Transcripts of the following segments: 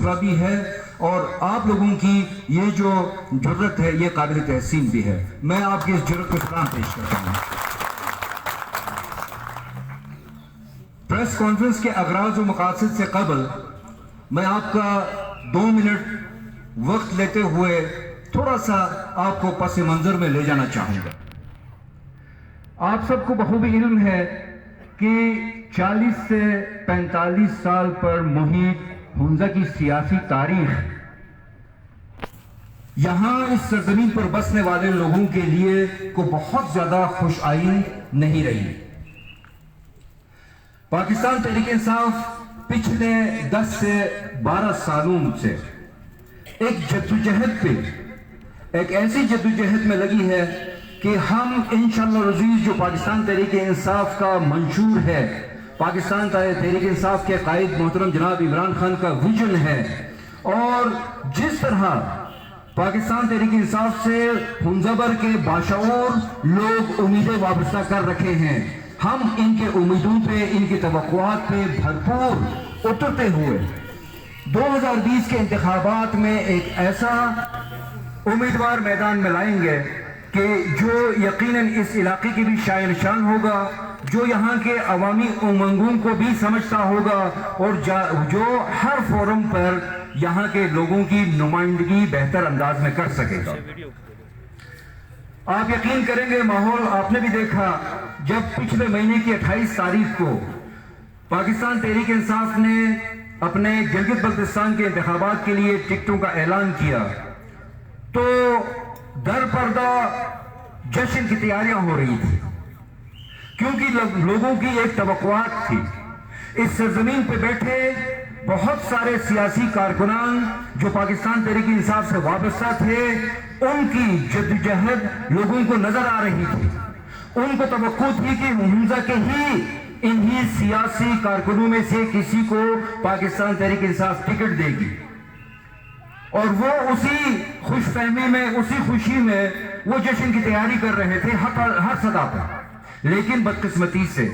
حوصلہ بھی ہے اور آپ لوگوں کی یہ جو جرت ہے یہ قابل تحسین بھی ہے. میں آپ کی اس جرت کو سلام پیش کرتا ہوں. پریس کانفرنس کے اغراض و مقاصد سے قبل میں آپ کا 2 منٹ وقت لیتے ہوئے تھوڑا سا آپ کو پس منظر میں لے جانا چاہوں گا. آپ سب کو بخوبی علم ہے کہ 40 سے 45 سال پر محیط حنزہ کی سیاسی تاریخ یہاں اس سرزمین پر بسنے والے لوگوں کے لیے کو بہت زیادہ خوش آئین نہیں رہی. پاکستان تحریک انصاف پچھلے 10 سے 12 سالوں سے ایک جدوجہد پہ ایک ایسی جدوجہد میں لگی ہے کہ ہم انشاءاللہ العزیز جو پاکستان تحریک انصاف کا منشور ہے، پاکستان تحریک انصاف کے قائد محترم جناب عمران خان کا ویژن ہے، اور جس طرح پاکستان تحریک انصاف سے حنزہ بر کے باشعور لوگ امیدیں وابستہ کر رکھے ہیں، ہم ان کے امیدوں پہ، ان کی توقعات پہ بھرپور اترتے ہوئے 2020 کے انتخابات میں ایک ایسا امیدوار میدان میں لائیں گے کہ جو یقیناً اس علاقے کی بھی شائن شان ہوگا، جو یہاں کے عوامی امنگوں کو بھی سمجھتا ہوگا، اور جو ہر فورم پر یہاں کے لوگوں کی نمائندگی بہتر انداز میں کر سکے گا. آپ یقین کریں گے، ماحول آپ نے بھی دیکھا جب پچھلے مہینے کی 28 تاریخ کو پاکستان تحریک انصاف نے اپنے گلگت بلتستان کے انتخابات کے لیے ٹکٹوں کا اعلان کیا تو در پردہ جشن کی تیاریاں ہو رہی تھی، کیونکہ لوگوں کی ایک توقعات تھی. اس سرزمین پہ بیٹھے بہت سارے سیاسی کارکنان جو پاکستان تحریک انصاف سے وابستہ تھے، ان کی جدوجہد لوگوں کو نظر آ رہی تھی. ان کو توقع تھی کہ حنزہ کے ہی انہی سیاسی کارکنوں میں سے کسی کو پاکستان تحریک انصاف ٹکٹ دے گی، اور وہ اسی خوش فہمی میں، اسی خوشی میں وہ جشن کی تیاری کر رہے تھے ہر سطح پر. لیکن بدقسمتی سے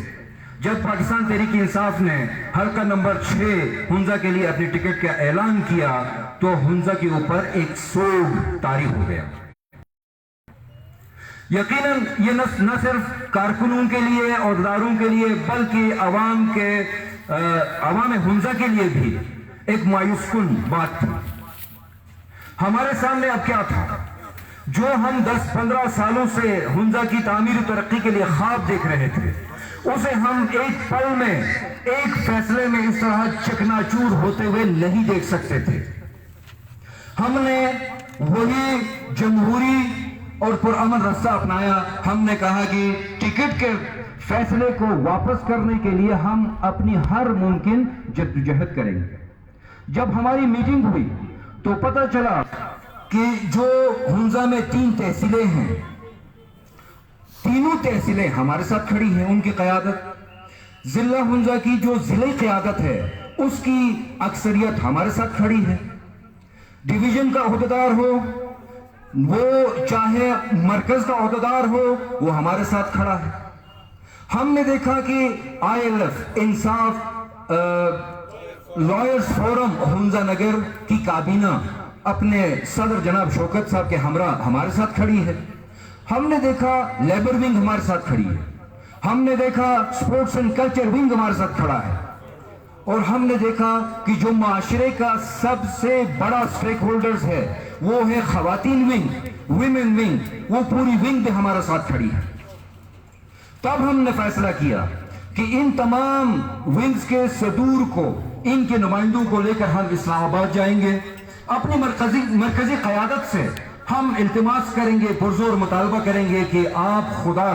جب پاکستان تحریک انصاف نے حلقہ نمبر 6 حنزہ کے لیے اپنی ٹکٹ کا اعلان کیا تو حنزہ کے اوپر ایک سوگ طاری ہو گیا. یقیناً یہ نہ صرف کارکنوں کے لیے، عہدیداروں کے لیے، بلکہ عوام حنزہ کے لیے بھی ایک مایوس کن بات تھی. ہمارے سامنے اب کیا تھا؟ جو ہم 10-15 سالوں سے حنزہ کی تعمیر و ترقی کے لیے خواب دیکھ رہے تھے، اسے ہم ایک پل میں، ایک فیصلے میں اس طرح چکنا چور ہوتے ہوئے نہیں دیکھ سکتے تھے. ہم نے وہی جمہوری اور پرامن راستہ اپنایا. ہم نے کہا کہ ٹکٹ کے فیصلے کو واپس کرنے کے لیے ہم اپنی ہر ممکن جدوجہد کریں گے. جب ہماری میٹنگ ہوئی تو پتہ چلا کہ جو حنزہ میں 3 تحصیلیں ہیں، تینوں تحصیلیں ہمارے ساتھ کھڑی ہیں. ان کی قیادت، ضلع حنزہ کی جو ضلعی قیادت ہے اس کی اکثریت ہمارے ساتھ کھڑی ہے. ڈویژن کا عہدیدار ہو، وہ چاہے مرکز کا عہدیدار ہو، وہ ہمارے ساتھ کھڑا ہے. ہم نے دیکھا کہ ILF انصاف لائرز فورم حنزہ نگر کی کابینہ اپنے صدر جناب شوکت صاحب کے ہمراہ ہمارے ساتھ کھڑی ہے. ہم نے دیکھا لیبر ونگ ہمارے ساتھ کھڑی ہے. ہم نے دیکھا سپورٹس اینڈ کلچر ونگ ہمارے ساتھ کھڑا ہے. اور ہم نے دیکھا کہ جو معاشرے کا سب سے بڑا سٹیک ہولڈرز ہے وہ ہے خواتین ونگ، ویمن ونگ، وہ پوری ونگ بھی ہمارے ساتھ کھڑی ہے. تب ہم نے فیصلہ کیا کہ ان تمام ونگز کے صدور کو، ان کے نمائندوں کو لے کر ہم اسلام آباد جائیں گے. اپنی مرکزی قیادت سے ہم التماس کریں گے، پرزور مطالبہ کریں گے کہ آپ خدا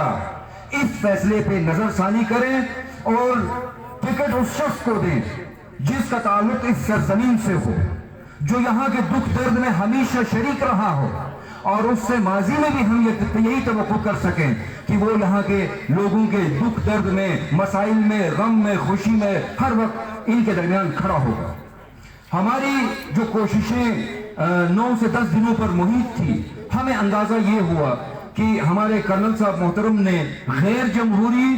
اس فیصلے پہ نظر ثانی کریں اور ٹکٹ اس شخص کو دیں جس کا تعلق اس سرزمین سے ہو، جو یہاں کے دکھ درد میں ہمیشہ شریک رہا ہو، اور اس سے ماضی میں بھی ہم یہی توقع کر سکیں کہ وہ یہاں کے لوگوں کے دکھ درد میں، مسائل میں، غم میں، خوشی میں ہر وقت ان کے درمیان کھڑا ہوگا. ہماری جو کوششیں 9 سے 10 دنوں پر محیط تھی، ہمیں اندازہ یہ ہوا کہ ہمارے کرنل صاحب محترم نے غیر جمہوری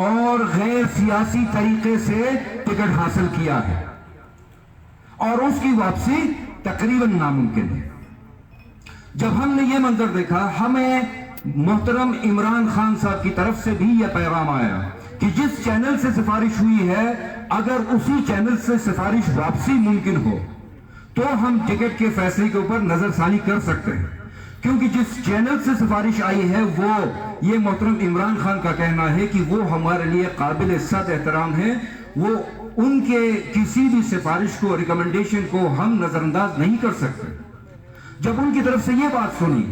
اور غیر سیاسی طریقے سے ٹکٹ حاصل کیا ہے، اور اس کی واپسی تقریباً ناممکن ہے. جب ہم نے یہ منظر دیکھا, ہمیں محترم عمران خان صاحب کی طرف سے بھی یہ پیغام آیا کہ جس چینل سے سفارش ہوئی ہے, اگر اسی چینل سے سفارش واپسی ممکن ہو تو ہم ٹکٹ کے فیصلے کے اوپر نظر ثانی کر سکتے ہیں, کیونکہ جس چینل سے سفارش آئی ہے وہ یہ محترم عمران خان کا کہنا ہے کہ وہ ہمارے لیے قابل صد احترام ہے, وہ ان کے کسی بھی سفارش کو, ریکمنڈیشن کو ہم نظر انداز نہیں کر سکتے. جب ان کی طرف سے یہ بات سنی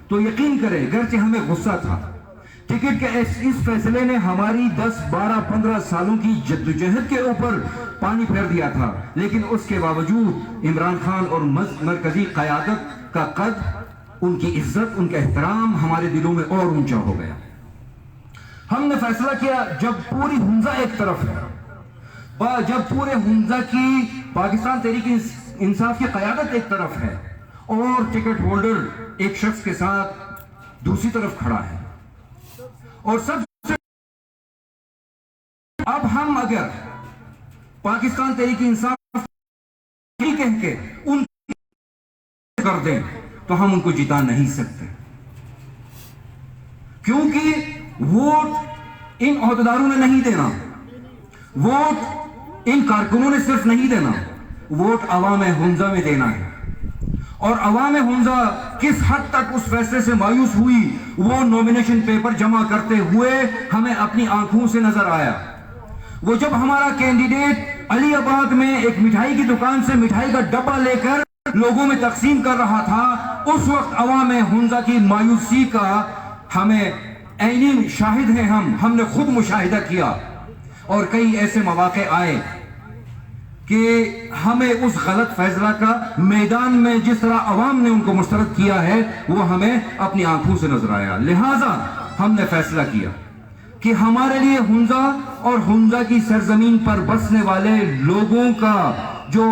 تو یقین کریں, گرچہ ہمیں غصہ تھا, ٹکٹ کے اس فیصلے نے ہماری 10, 12, 15 سالوں کی جدوجہد کے اوپر پانی پھیر دیا تھا, لیکن اس کے باوجود عمران خان اور مرکزی قیادت کا قد, ان کی عزت, ان کا احترام ہمارے دلوں میں اور اونچا ہو گیا. ہم نے فیصلہ کیا, جب پوری ہنزا ایک طرف ہے, جب پورے ہنزا کی پاکستان تحریک انصاف کی قیادت ایک طرف ہے اور ٹکٹ ہولڈر ایک شخص کے ساتھ دوسری طرف کھڑا ہے, اور سب سے اب ہم اگر پاکستان تحریک انصاف کہہ کے ان کر دیں تو ہم ان کو جتا نہیں سکتے, کیونکہ ووٹ ان عہدیداروں نے نہیں دینا, ووٹ ان کارکنوں نے صرف نہیں دینا, ووٹ عوام ہنزا میں دینا ہے. اور عوام ہنزا کس حد تک اس فیصلے سے مایوس ہوئی, وہ نومینیشن پیپر جمع کرتے ہوئے ہمیں اپنی آنکھوں سے نظر آیا. وہ جب ہمارا کینڈیڈیٹ علی آباد میں ایک مٹھائی کی دکان سے مٹھائی کا ڈبہ لے کر لوگوں میں تقسیم کر رہا تھا, اس وقت عوام ہنزا کی مایوسی کا ہمیں عینی شاہد ہیں, ہم نے خود مشاہدہ کیا. اور کئی ایسے مواقع آئے کہ ہمیں اس غلط فیصلہ کا میدان میں جس طرح عوام نے ان کو مسترد کیا ہے وہ ہمیں اپنی آنکھوں سے نظر آیا. لہٰذا ہم نے فیصلہ کیا کہ ہمارے لیے ہنزا اور ہنزا کی سرزمین پر بسنے والے لوگوں کا جو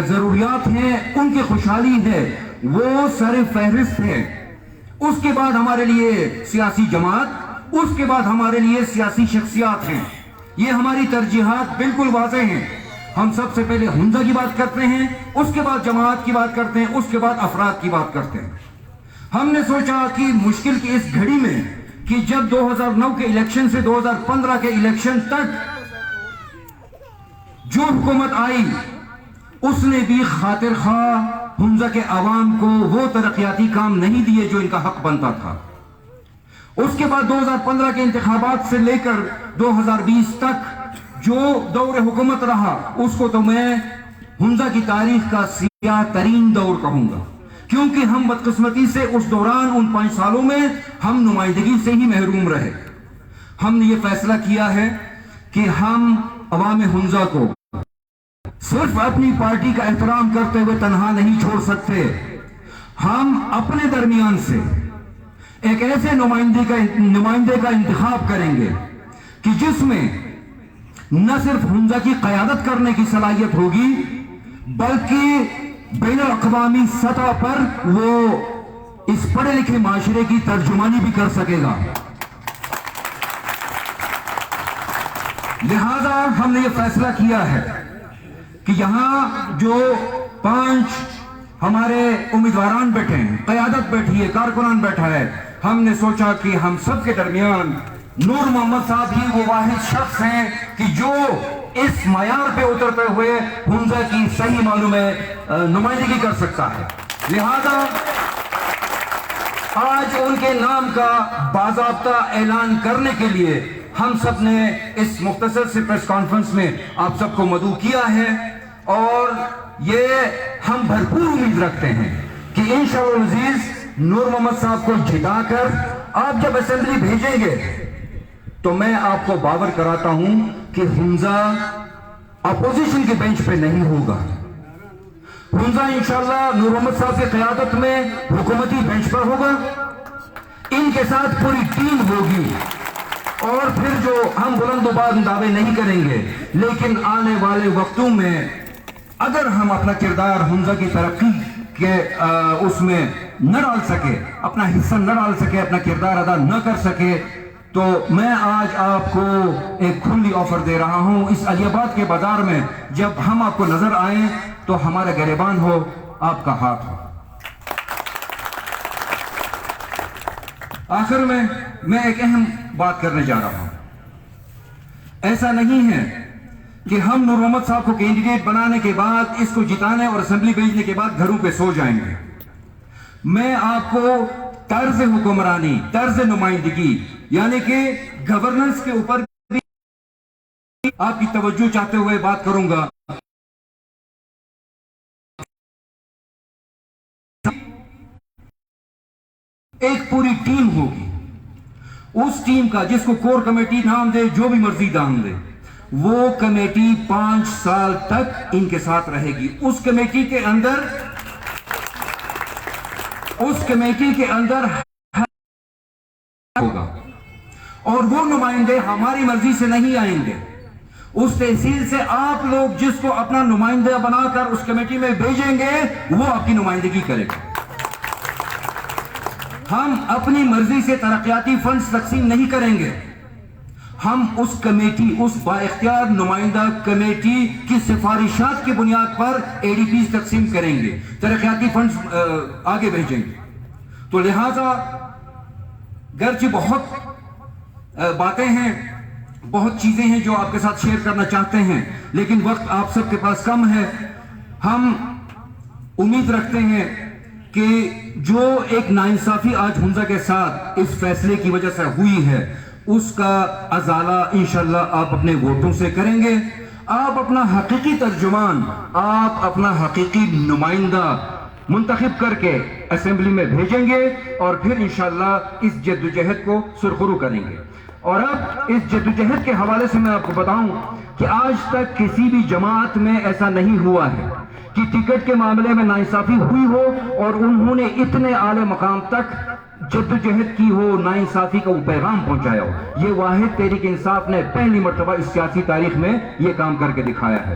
ضروریات ہیں, ان کی خوشحالی ہے, وہ سر فہرست ہے. اس کے بعد ہمارے لیے سیاسی جماعت, اس کے بعد ہمارے لیے سیاسی شخصیات ہیں. یہ ہماری ترجیحات بالکل واضح ہیں. ہم سب سے پہلے ہنزا کی بات کرتے ہیں, اس کے بعد جماعت کی بات کرتے ہیں, اس کے بعد افراد کی بات کرتے ہیں. ہم نے سوچا کہ مشکل کی اس گھڑی میں کہ جب 2009 کے الیکشن سے 2015 کے الیکشن تک جو حکومت آئی اس نے بھی خاطر خواہ ہنزا کے عوام کو وہ ترقیاتی کام نہیں دیے جو ان کا حق بنتا تھا. اس کے بعد 2015 کے انتخابات سے لے کر 2020 تک جو دور حکومت رہا, اس کو تو میں ہنزا کی تاریخ کا سیاہ ترین دور کہوں گا, کیونکہ ہم بدقسمتی سے اس دوران ان 5 سالوں میں ہم نمائندگی سے ہی محروم رہے. ہم نے یہ فیصلہ کیا ہے کہ ہم عوام ہنزا کو صرف اپنی پارٹی کا احترام کرتے ہوئے تنہا نہیں چھوڑ سکتے. ہم اپنے درمیان سے ایک ایسے نمائندے کا انتخاب کریں گے کہ جس میں نہ صرف ہنزا کی قیادت کرنے کی صلاحیت ہوگی بلکہ بین الاقوامی سطح پر وہ اس پڑھے لکھے معاشرے کی ترجمانی بھی کر سکے گا. لہذا ہم نے یہ فیصلہ کیا ہے کہ یہاں جو 5 ہمارے امیدواران بیٹھے ہیں, قیادت بیٹھی ہے, کارکنان بیٹھا ہے, ہم نے سوچا کہ ہم سب کے درمیان نور محمد صاحب ہی وہ واحد شخص ہیں کہ جو اس معیار پہ اترتے ہوئے ہنزا کی صحیح معلوم ہے نمائندگی کر سکتا ہے. لہذا آج ان کے نام کا باضابطہ اعلان کرنے کے لیے ہم سب نے اس مختصر سے پریس کانفرنس میں آپ سب کو مدعو کیا ہے, اور یہ ہم بھرپور امید رکھتے ہیں کہ انشاءاللہ العزیز نور محمد صاحب کو جتا کر آپ جب اسمبلی بھیجیں گے تو میں آپ کو باور کراتا ہوں کہ ہنزا اپوزیشن کے بینچ پہ نہیں ہوگا. ہنزا انشاءاللہ نور محمد صاحب کی قیادت میں حکومتی بینچ پر ہوگا, ان کے ساتھ پوری ٹیم ہوگی, اور پھر جو ہم بلند و باز دعوے نہیں کریں گے, لیکن آنے والے وقتوں میں اگر ہم اپنا کردار ہنزا کی ترقی کے اس میں نہ ڈال سکے, اپنا حصہ نہ ڈال سکے, اپنا کردار ادا نہ کر سکے, تو میں آج آپ کو ایک کھلی آفر دے رہا ہوں. اس علی آباد کے بازار میں جب ہم آپ کو نظر آئیں تو ہمارا گریبان ہو، آپ کا ہاتھ ہو۔ آخر میں ایک اہم بات کرنے جا رہا ہوں۔ ایسا نہیں ہے کہ ہم نور محمد صاحب کو کینڈیڈیٹ بنانے کے بعد، اس کو جتانے اور اسمبلی بھیجنے کے بعد گھروں پہ سو جائیں گے۔ میں آپ کو طرز حکمرانی، طرز نمائندگی، یعنی کہ گورننس کے اوپر بھی آپ کی توجہ چاہتے ہوئے بات کروں گا۔ ایک پوری ٹیم ہوگی، اس ٹیم کا جس کو کور کمیٹی نام دے، جو بھی مرضی نام دے، وہ کمیٹی 5 سال تک ان کے ساتھ رہے گی۔ اس کمیٹی کے اندر ہوگا، اور وہ نمائندے ہماری مرضی سے نہیں آئیں گے۔ اس تحصیل سے آپ لوگ جس کو اپنا نمائندہ بنا کر اس کمیٹی میں بھیجیں گے، وہ آپ کی نمائندگی کرے گا۔ ہم اپنی مرضی سے ترقیاتی فنڈز تقسیم نہیں کریں گے۔ ہم اس کمیٹی، اس با اختیار نمائندہ کمیٹی کی سفارشات کی بنیاد پر اے ڈی پیز تقسیم کریں گے، ترقیاتی فنڈز آگے بھیجیں گے۔ تو لہٰذا گرچہ بہت باتیں ہیں، بہت چیزیں ہیں جو آپ کے ساتھ شیئر کرنا چاہتے ہیں، لیکن وقت آپ سب کے پاس کم ہے۔ ہم امید رکھتے ہیں کہ جو ایک ناانصافی آج ہنزا کے ساتھ اس فیصلے کی وجہ سے ہوئی ہے، اس کا ازالہ انشاءاللہ آپ اپنے ووٹوں سے کریں گے۔ آپ اپنا حقیقی ترجمان، آپ اپنا حقیقی نمائندہ منتخب کر کے اسمبلی میں بھیجیں گے، اور پھر انشاءاللہ اس جدوجہد کو سرخرو کریں گے۔ اور اب اس جدوجہد کے حوالے سے میں آپ کو بتاؤں کہ آج تک کسی بھی جماعت میں ایسا نہیں ہوا ہے کہ ٹکٹ کے معاملے میں ناانصافی ہوئی ہو اور انہوں نے اتنے اعلی مقام تک جدوجہد کی ہو، ناانصافی کا وہ پیغام پہنچایا ہو۔ یہ واحد تحریک انصاف نے پہلی مرتبہ اس سیاسی تاریخ میں یہ کام کر کے دکھایا ہے۔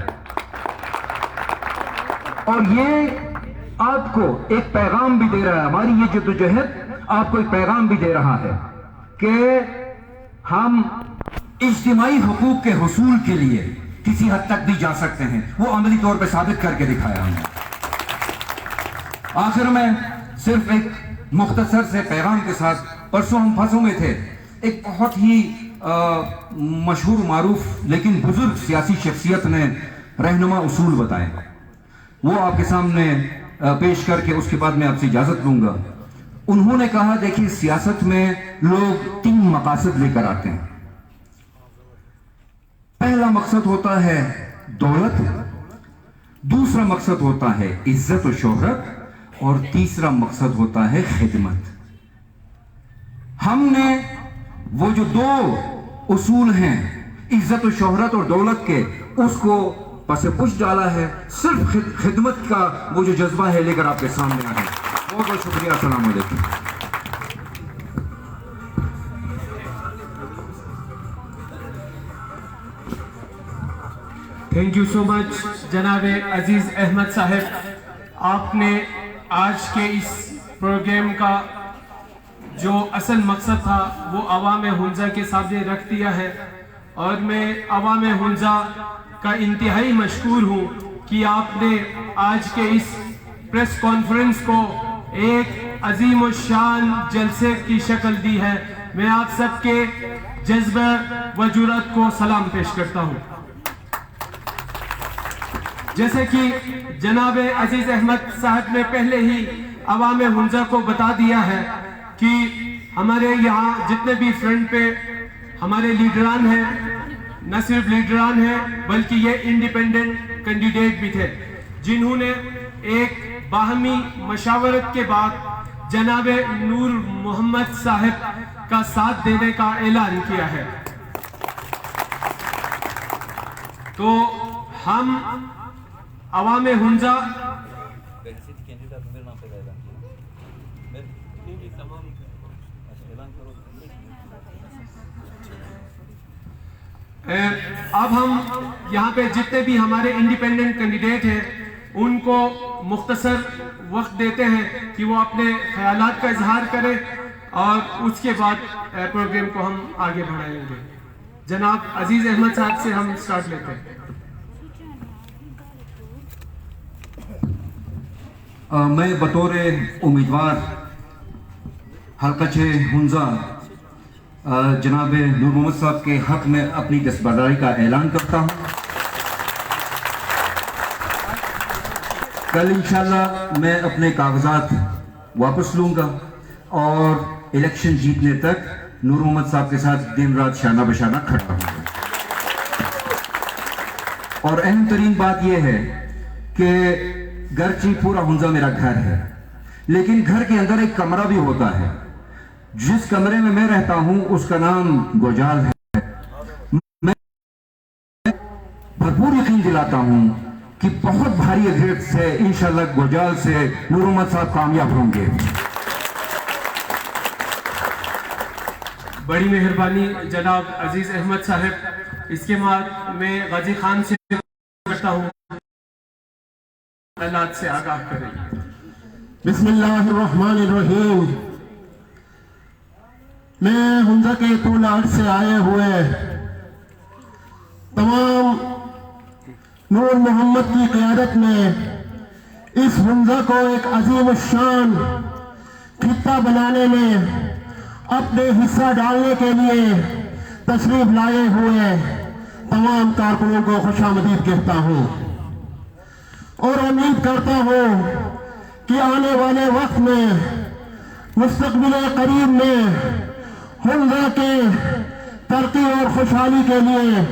اور یہ آپ کو ایک پیغام بھی دے رہا ہے، ہماری یہ جدوجہد آپ کو ایک پیغام بھی دے رہا ہے کہ ہم اجتماعی حقوق کے حصول کے لیے کسی حد تک بھی جا سکتے ہیں۔ وہ عملی طور پہ ثابت کر کے دکھایا ہم نے۔ آخر میں صرف ایک مختصر سے پیغام کے ساتھ، پرسوں ہم پھنسوں میں تھے، ایک بہت ہی مشہور معروف لیکن بزرگ سیاسی شخصیت نے رہنما اصول بتائے، وہ آپ کے سامنے پیش کر کے اس کے بعد میں آپ سے اجازت لوں گا۔ انہوں نے کہا، دیکھیے سیاست میں لوگ 3 مقاصد لے کر آتے ہیں۔ پہلا مقصد ہوتا ہے دولت، دوسرا مقصد ہوتا ہے عزت و شہرت، اور تیسرا مقصد ہوتا ہے خدمت۔ ہم نے وہ جو 2 اصول ہیں، عزت و شہرت اور دولت کے، اس کو پس پش ڈالا ہے، صرف خدمت کا وہ جو جذبہ ہے لے کر آپ کے سامنے آئے۔ بہت بہت شکریہ، السلام علیکم۔ تھینک یو سو مچ جناب عزیز احمد صاحب، آپ نے آج کے اس پروگرام کا جو اصل مقصد تھا وہ عوام ہنزا کے سامنے رکھ دیا ہے، اور میں عوام ہنزا کا انتہائی مشکور ہوں کہ آپ نے آج کے اس پریس کانفرنس کو ایک عظیم الشان جلسے کی شکل دی ہے۔ میں آپ سب کے جذبہ و جرأت کو سلام پیش کرتا ہوں۔ جیسے کہ جناب عزیز احمد صاحب نے پہلے ہی عوام ہنزا کو بتا دیا ہے کہ ہمارے یہاں جتنے بھی فرنٹ پہ ہمارے لیڈران ہیں، نہ صرف لیڈران ہیں بلکہ یہ انڈیپینڈنٹ کینڈیڈیٹ بھی تھے، جنہوں نے ایک باہمی مشاورت کے بعد جناب نور محمد صاحب کا ساتھ دینے کا اعلان کیا ہے۔ تو ہم عوام ہنزا اب ہم یہاں پہ جتنے بھی ہمارے انڈیپینڈنٹ کینڈیڈیٹ ہیں ان کو مختصر وقت دیتے ہیں کہ وہ اپنے خیالات کا اظہار کریں، اور اس کے بعد پروگرام کو ہم آگے بڑھائیں گے۔ جناب عزیز احمد صاحب سے ہم سٹارٹ لیتے ہیں۔ میں بطور امیدوار حلقہ 6 ہنزا جناب نور محمد صاحب کے حق میں اپنی دستبرداری کا اعلان کرتا ہوں. کل انشاءاللہ میں اپنے کاغذات واپس لوں گا اور الیکشن جیتنے تک نور محمد صاحب کے ساتھ دن رات شانہ بشانہ کھڑا ہوں گا. اور اہم ترین بات یہ ہے کہ گرچہ پورا ہنزا میرا گھر ہے، لیکن گھر کے اندر ایک کمرہ بھی ہوتا ہے. جس کمرے میں میں رہتا ہوں اس کا نام گوجال ہے. میں بھرپور یقین دلاتا ہوں کہ بہت بھاری اگریٹ سے انشاءاللہ گوجال سے نور محمد صاحب کامیاب ہوں گے. بڑی مہربانی جناب عزیز احمد صاحب. اس کے بعد میں غازی خان سے کرتا ہوں حالات سے آگاہ کریں. بسم اللہ الرحمن الرحیم. میں ہنزا کے طول عرض سے آئے ہوئے تمام نور محمد کی قیادت میں اس ہنزا کو ایک عظیم الشان خطہ بنانے میں اپنے حصہ ڈالنے کے لیے تشریف لائے ہوئے تمام کارکنوں کو خوش آمدید کہتا ہوں اور امید کرتا ہوں کہ آنے والے وقت میں مستقبل قریب میں ہنزا کے ترقی اور خوشحالی کے لیے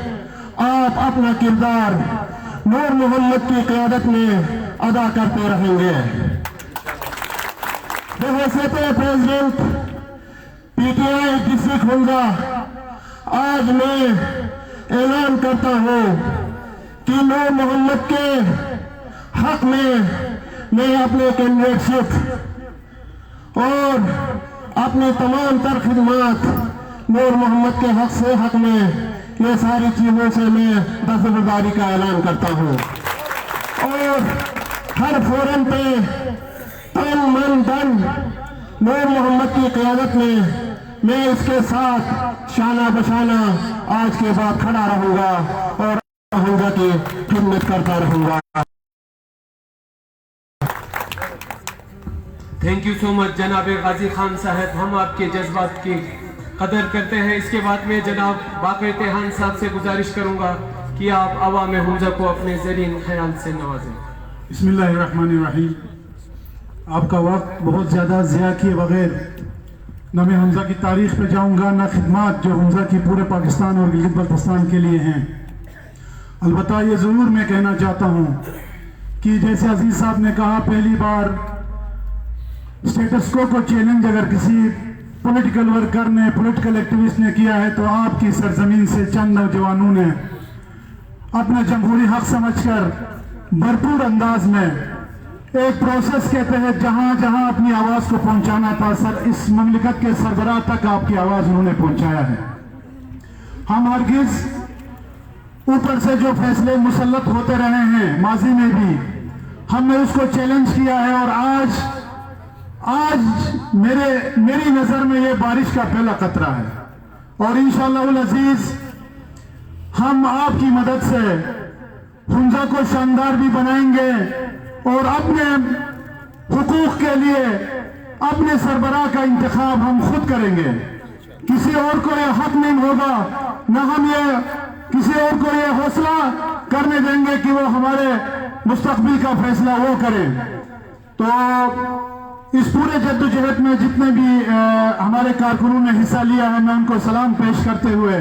آپ اپنا کردار نور محمد کی قیادت میں ادا کرتے رہیں گے. بحیثیت president P T I district Hunza آج میں اعلان کرتا ہوں کہ نور محمد کے حق میں اپنے کینڈیڈیٹ شپ اور اپنی تمام تر خدمات نور محمد کے حق میں یہ ساری چیزوں سے میں دستبرداری کا اعلان کرتا ہوں اور ہر فورم پہ تن من دن نور محمد کی قیادت میں اس کے ساتھ شانہ بشانہ آج کے بعد کھڑا رہوں گا اور ہنزا کی خدمت کرتا رہوں گا. تھینک یو سو مچ جناب غازی خان صاحب. ہم آپ کے جذبات کی قدر کرتے ہیں. اس کے بعد میں جناب باقر تیحان صاحب سے گزارش کروں گا کہ آپ عوام ہنزا کو اپنے زرین خیال سے نوازیں. بسم اللہ الرحمن الرحیم. آپ کا وقت بہت زیادہ ضیاع کیے بغیر نہ میں ہنزا کی تاریخ پہ جاؤں گا نہ خدمات جو ہنزا کی پورے پاکستان اور گلگت بلتستان کے لیے ہیں. البتہ یہ ضرور میں کہنا چاہتا ہوں کہ جیسے عزیز صاحب نے کہا پہلی بار اسٹیٹس کو چیلنج اگر کسی پولیٹیکل ورکر نے پولیٹیکل ایکٹیوسٹ نے کیا ہے تو آپ کی سرزمین سے چند نوجوانوں نے اپنا جمہوری حق سمجھ کر بھرپور انداز میں ایک پروسیس کے تحت جہاں جہاں اپنی آواز کو پہنچانا تھا اس مملکت کے سربراہ تک آپ کی آواز انہوں نے پہنچایا ہے. ہم ہرگز اوپر سے جو فیصلے مسلط ہوتے رہے ہیں ماضی میں بھی ہم نے اس کو چیلنج کیا ہے اور آج میری نظر میں یہ بارش کا پہلا قطرہ ہے اور انشاءاللہ العزیز ہم آپ کی مدد سے ہنزا کو شاندار بھی بنائیں گے اور اپنے حقوق کے لیے اپنے سربراہ کا انتخاب ہم خود کریں گے. کسی اور کو یہ حق نہیں ہوگا نہ ہم کسی اور کو یہ حوصلہ کرنے دیں گے کہ وہ ہمارے مستقبل کا فیصلہ وہ کریں. تو اس پورے جدوجہد میں جتنے بھی ہمارے کارکنوں نے حصہ لیا ہے میں ان کو سلام پیش کرتے ہوئے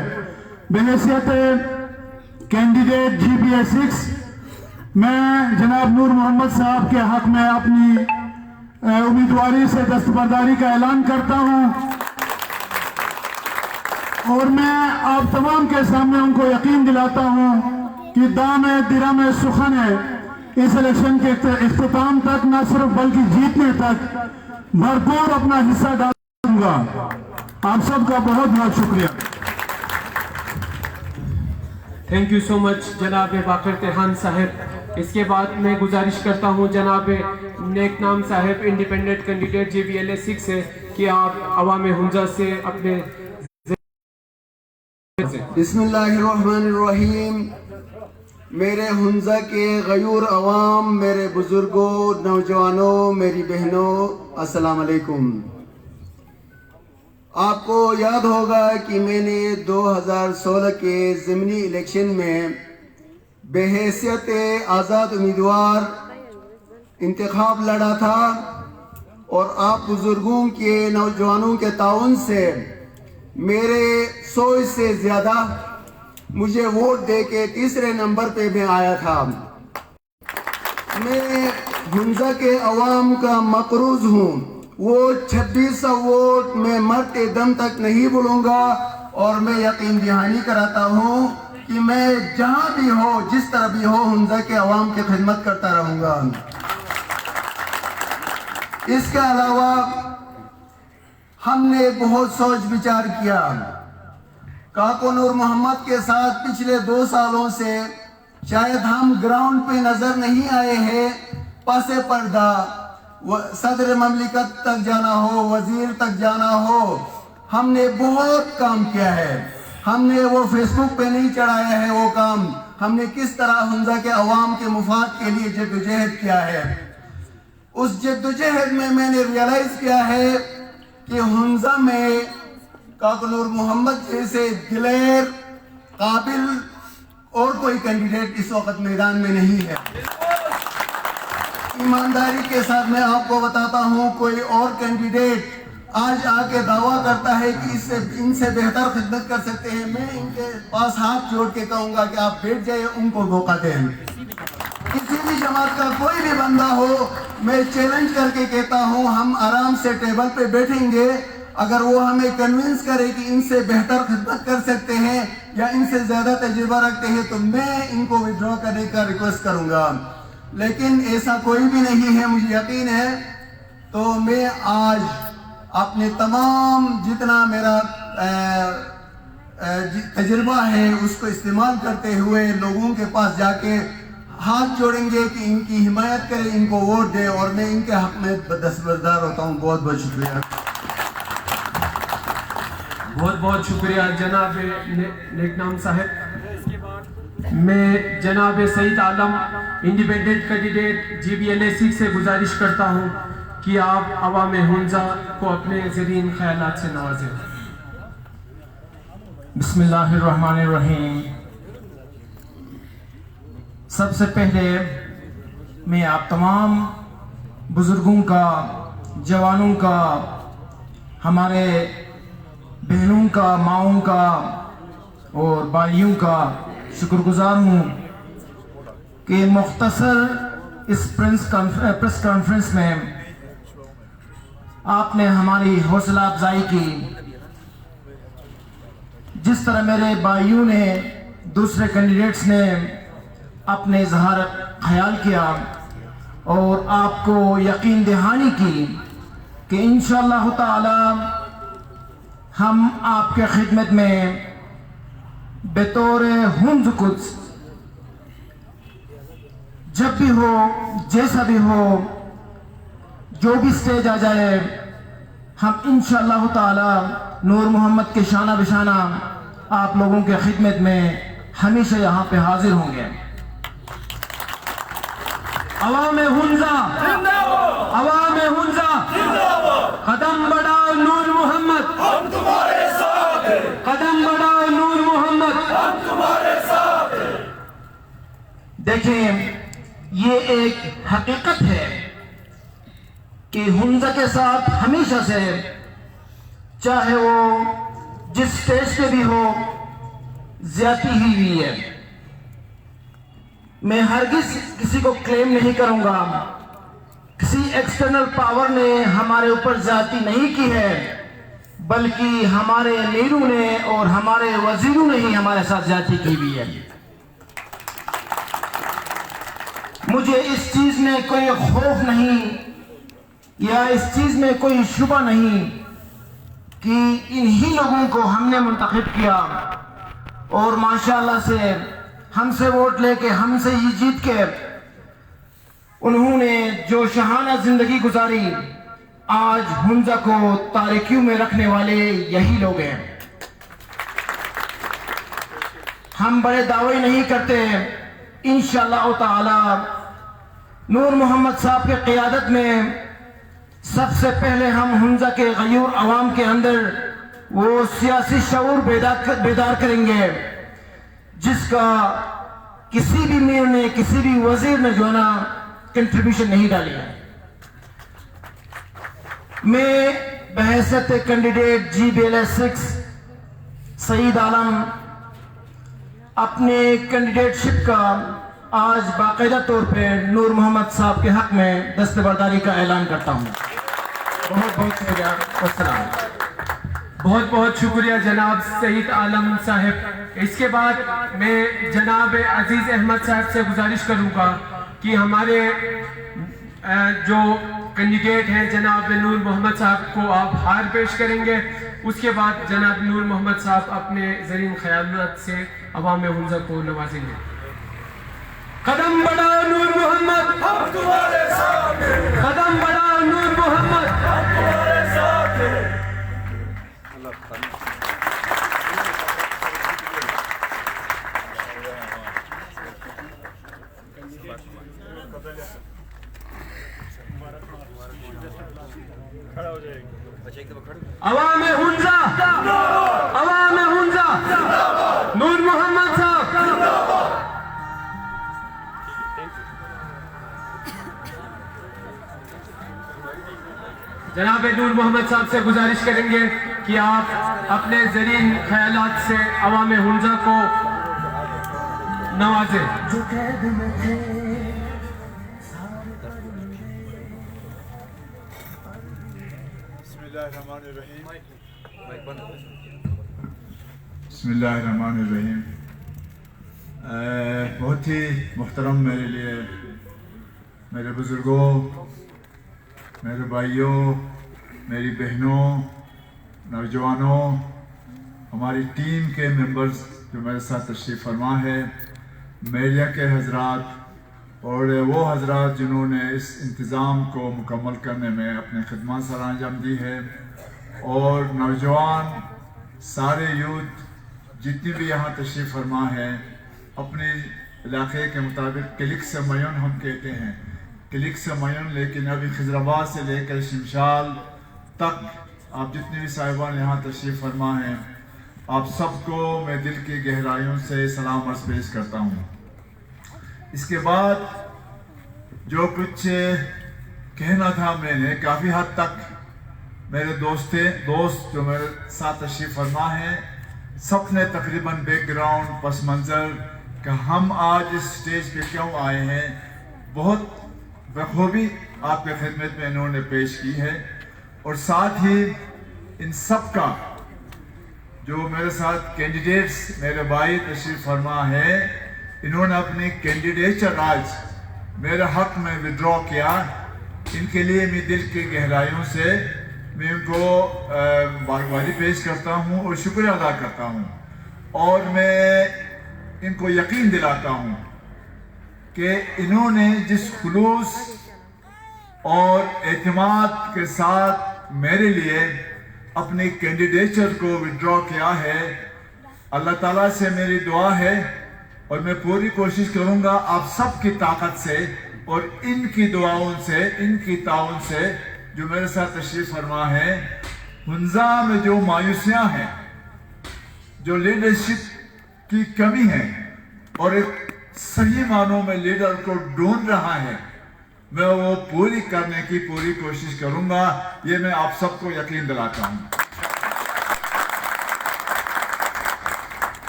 بحیثیت کینڈیڈیٹ جی پی اے 6 میں جناب نور محمد صاحب کے حق میں اپنی امیدواری سے دستبرداری کا اعلان کرتا ہوں اور میں آپ تمام کے سامنے ان کو یقین دلاتا ہوں کہ دام درم سخن ہے اس الیکشن کے اختتام تک نہ صرف بلکہ جیتنے تک بھرپور اپنا حصہ ڈالوں گا. آپ سب کا بہت بہت شکریہ. تھینک یو سو مچ جناب باقر تیحان صاحب. اس کے بعد میں گزارش کرتا ہوں جناب نیک نام صاحب independent candidate G V L A 6 سے کہ آپ عوام ہنزا سے اپنے بسم اللہ الرحمن الرحیم. میرے ہنزہ کے غیور عوام، میرے بزرگوں، نوجوانوں، میری بہنوں، السلام علیکم۔ آپ کو یاد ہوگا کہ میں نے 2016 کے ضمنی الیکشن میں بحیثیت آزاد امیدوار انتخاب لڑا تھا، اور آپ بزرگوں کے، نوجوانوں کے تعاون سے میرے 100 سے زیادہ مجھے ووٹ دے کے تیسرے نمبر پہ میں آیا تھا۔ میں ہنزہ کے عوام کا مقروض ہوں، وہ 2600 ووٹ میں مرتے دم تک نہیں بھولوں گا، اور میں یقین دہانی کراتا ہوں کہ میں جہاں بھی ہو، جس طرح بھی ہو، ہنزہ کے عوام کی خدمت کرتا رہوں گا۔ اس کے علاوہ ہم نے بہت سوچ بچار کیا۔ کاکو نور محمد کے ساتھ پچھلے 2 سالوں سے شاید ہم گراؤنڈ پہ نظر نہیں آئے ہیں، پس پردہ صدر مملکت تک جانا ہو، وزیر تک جانا ہو، ہم نے بہت کام کیا ہے۔ ہم نے وہ فیس بک پہ نہیں چڑھایا ہے وہ کام، ہم نے کس طرح ہنزہ کے عوام کے مفاد کے لیے جدوجہد کیا ہے۔ اس جدوجہد میں نے ریئلائز کیا ہے کہ ہنزہ میں کاکو نور محمد جیسے دلیر، قابل اور کوئی کینڈیڈیٹ اس وقت میدان میں نہیں ہے۔ ایمانداری کے ساتھ میں آپ کو بتاتا ہوں، کوئی اور کینڈیڈیٹ آج آ کے دعویٰ کرتا ہے کہ ان سے بہتر خدمت کر سکتے ہیں، میں ان کے پاس ہاتھ جوڑ کے کہوں گا کہ آپ بیٹھ جائیں، ان کو موقع دیں۔ کسی بھی جماعت کا کوئی بھی بندہ ہو، میں چیلنج کر کے کہتا ہوں، ہم آرام سے ٹیبل پہ بیٹھیں گے، اگر وہ ہمیں کنونس کرے کہ ان سے بہتر خدمت کر سکتے ہیں یا ان سے زیادہ تجربہ رکھتے ہیں، تو میں ان کو وڈرا کرنے کا ریکویسٹ کروں گا۔ لیکن ایسا کوئی بھی نہیں ہے، مجھے یقین ہے۔ تو میں آج اپنے تمام جتنا میرا تجربہ ہے اس کو استعمال کرتے ہوئے لوگوں کے پاس جا کے ہاتھ جوڑیں گے کہ ان کی حمایت کریں، ان کو ووٹ دیں، اور میں ان کے حق میں دستبردار ہوتا ہوں۔ بہت بہت شکریہ۔ بہت بہت شکریہ جناب نیک نام صاحب۔ میں جناب سعید عالم انڈیپینڈنٹ کینڈیڈیٹ GBLA6 سے گزارش کرتا ہوں کہ آپ عوام ہنزہ کو اپنے زرین خیالات سے نوازیں۔ بسم اللہ الرحمن الرحیم۔ سب سے پہلے میں آپ تمام بزرگوں کا، جوانوں کا، ہمارے بہنوں کا، ماؤں کا اور بھائیوں کا شکر گزار ہوں کہ مختصر اس پریس کانفرنس میں آپ نے ہماری حوصلہ افزائی کی۔ جس طرح میرے بھائیوں نے، دوسرے کینڈیڈیٹس نے اپنے اظہار خیال کیا اور آپ کو یقین دہانی کی کہ انشاءاللہ تعالی ہم آپ کے خدمت میں بطور ہنز قدس جب بھی ہو، جیسا بھی ہو، جو بھی سٹیج آ جائے، ہم انشاءاللہ تعالی نور محمد کے شانہ بشانہ آپ لوگوں کے خدمت میں ہمیشہ یہاں پہ حاضر ہوں گے۔ عوام ہنزہ، عوام ہنزہ، قدم بڑھاؤ نور محمد، ہم تمہارے ساتھ ہیں۔ قدم بڑھاؤ نور محمد، ہم تمہارے ساتھ ہیں۔ دیکھیں، یہ ایک حقیقت ہے کہ ہنزہ کے ساتھ ہمیشہ سے، چاہے وہ جس سٹیج پہ بھی ہو، زیادتی ہی ہوئی ہے۔ میں ہرگز کسی کو کلیم نہیں کروں گا، کسی ایکسٹرنل پاور نے ہمارے اوپر زیادتی نہیں کی ہے، بلکہ ہمارے امیروں نے اور ہمارے وزیروں نے ہی ہمارے ساتھ زیادتی کی ہوئی ہے۔ مجھے اس چیز میں کوئی خوف نہیں یا اس چیز میں کوئی شبہ نہیں کہ انہی لوگوں کو ہم نے منتخب کیا اور ماشاءاللہ سے ہم سے ووٹ لے کے، ہم سے ہی جیت کے انہوں نے جو شاہانہ زندگی گزاری، آج ہنزہ کو تاریکیوں میں رکھنے والے یہی لوگ ہیں۔ ہم بڑے دعوے نہیں کرتے انشاءاللہ تعالی نور محمد صاحب کی قیادت میں سب سے پہلے ہم حمزہ کے غیور عوام کے اندر وہ سیاسی شعور بیدار کریں گے جس کا کسی بھی میر نے کسی بھی وزیر نے جو ہے نا کنٹریبیوشن نہیں ڈالی ہے. میں بحیثیت کینڈیڈیٹ GBLS 6 سعید عالم اپنے کینڈیڈیٹ شپ کا آج باقاعدہ طور پہ نور محمد صاحب کے حق میں دستبرداری کا اعلان کرتا ہوں. بہت بہت شکریہ. السلام. بہت بہت شکریہ جناب سعید عالم صاحب. اس کے بعد میں جناب عزیز احمد صاحب سے گزارش کروں گا کہ ہمارے جو کینڈیڈیٹ ہیں جناب نور محمد صاحب کو آپ ہار پیش کریں گے. اس کے بعد جناب نور محمد صاحب اپنے زرین خیالات سے عوام حمزہ کو نوازیں گے. قدم بڑھاؤ نور محمد، ہم تمہارے ساتھ ہیں. قدم بڑھاؤ نور محمد، ہم تمہارے ساتھ ہیں. عوام حمزہ، عوام حمزہ، نور محمد صاحب. جناب نور محمد صاحب سے گزارش کریں گے کہ آپ اپنے زرین خیالات سے عوام حمزہ کو نوازیں. بسم اللہ الرحمن الرحیم. بہت ہی محترم میرے لیے، میرے بزرگوں، میرے بھائیوں، میری بہنوں، نوجوانوں، ہماری ٹیم کے ممبرز جو میرے ساتھ تشریف فرما ہے، میڈیا کے حضرات اور وہ حضرات جنہوں نے اس انتظام کو مکمل کرنے میں اپنے خدمات سر انجام دی ہے، اور نوجوان، سارے یوتھ جتنی بھی یہاں تشریف فرما ہے. اپنے علاقے کے مطابق کلک سے معین ہم کہتے ہیں، کلک سے معین، لیکن ابھی خضرآباد سے لے کر شمشال تک آپ جتنے بھی صاحبان یہاں تشریف فرما ہیں، آپ سب کو میں دل کی گہرائیوں سے سلام عرض پیش کرتا ہوں. اس کے بعد جو کچھ کہنا تھا میں نے کافی حد تک میرے دوست جو میرے ساتھ تشریف فرما ہیں سب نے تقریباً بیک گراؤنڈ، پس منظر کہ ہم آج اس سٹیج پہ کیوں آئے ہیں بہت بخوبی آپ کے خدمت میں انہوں نے پیش کی ہے. اور ساتھ ہی ان سب کا جو میرے ساتھ کینڈیڈیٹس میرے بھائی تشریف فرما ہے، انہوں نے اپنی کینڈیڈیچر آج میرے حق میں وڈرا کیا. ان کے لیے میں دل کی گہرائیوں سے میں ان کو مبارکبادی پیش کرتا ہوں اور شکریہ ادا کرتا ہوں. اور میں ان کو یقین دلاتا ہوں کہ انہوں نے جس خلوص اور اعتماد کے ساتھ میرے لیے اپنی کینڈیڈیچر کو وڈرا کیا ہے، اللہ تعالیٰ سے میری دعا ہے اور میں پوری کوشش کروں گا آپ سب کی طاقت سے اور ان کی دعاؤں سے، ان کی تعاون سے جو میرے ساتھ تشریف فرما ہے، حمزہ میں جو مایوسیاں ہیں، جو لیڈرشپ کی کمی ہے اور ایک صحیح معنوں میں لیڈر کو ڈھونڈ رہا ہے، میں وہ پوری کرنے کی پوری کوشش کروں گا. یہ میں آپ سب کو یقین دلاتا ہوں.